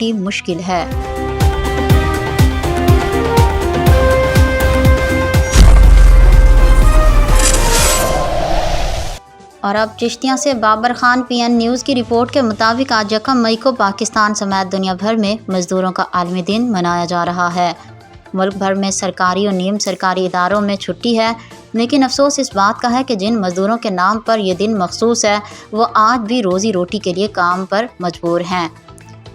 छुट्टी मुश्किल है। और अब चिश्तिया से बाबर खान PN न्यूज़ की रिपोर्ट के मुताबिक आज 1 मई को पाकिस्तान समेत दुनिया भर में मज़दूरों का आलमी दिन मनाया जा रहा है। मुल्क भर में सरकारी और नीम सरकारी इदारों में छुट्टी है, लेकिन अफसोस इस बात का है कि जिन मज़दूरों के नाम पर यह दिन मखसूस है वो आज भी रोज़ी रोटी के लिए काम पर मजबूर हैं।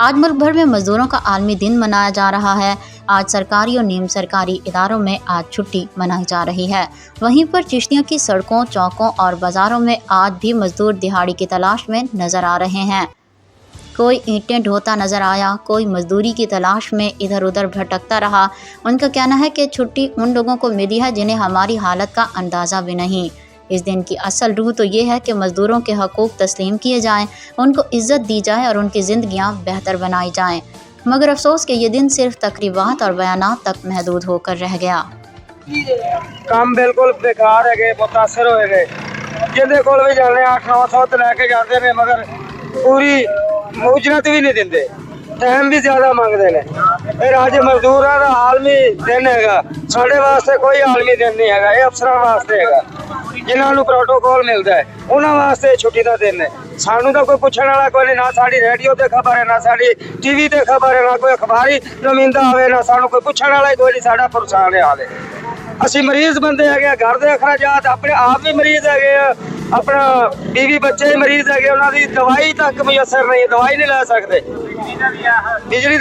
आज मुल्क भर में मज़दूरों का आलमी दिन मनाया जा रहा है। आज सरकारी और नीम सरकारी इदारों में आज छुट्टी मनाई जा रही है। वहीं पर चिश्तियों की सड़कों, चौकों और बाज़ारों में आज भी मज़दूर दिहाड़ी की तलाश में नज़र आ रहे हैं। कोई ईंटें ढोता नज़र आया, कोई मजदूरी की तलाश में इधर उधर भटकता रहा। उनका कहना है कि छुट्टी उन लोगों को मिली है जिन्हें हमारी हालत का अंदाज़ा भी नहीं। इस दिन की असल रूह तो ये है कि मज़दूरों के हकूक़ तस्लीम किए जाएं, उनको इज़्ज़त दी जाए और उनकी ज़िंदगियां बेहतर बनाई जाएं। मगर अफसोस कि ये दिन सिर्फ तकरीबात और बयानात तक महदूद होकर रह गया। काम बिल्कुल बेकार है, मुतासर होए गए। जिंदे कोल भी जाने 800-900 तो लैके जाते हैं, मगर पूरी उजरत भी नहीं देंगे, टाइम भी ज़्यादा मंगते हैं। फिर अज मजदूरों का आलमी दिन है, साढ़े वास्ते कोई आलमी दिन नहीं है, ये अफसरों वास्ते है जिन्होंने प्रोटोकॉल मिलता है, उन्होंने वास्ते छुट्टी का दिन है। सानू तो कोई पूछने वाला कोई नहीं, ना साड़ी रेडियो ते खबर है, ना साड़ी TV ते खबर है, ना कोई अखबारी नुमाइंदा आवे, ना सानू कोई पूछने वाला कोई नहीं। साडा परेशान है हाले, असी मरीज बंदे है, घर के अखराजात अपने आप भी मरीज है, अपना बीवी बच्चे भी मरीज है, उन्होंने दवाई तक मुयसर नहीं, दवाई नहीं लै सकते। बिजली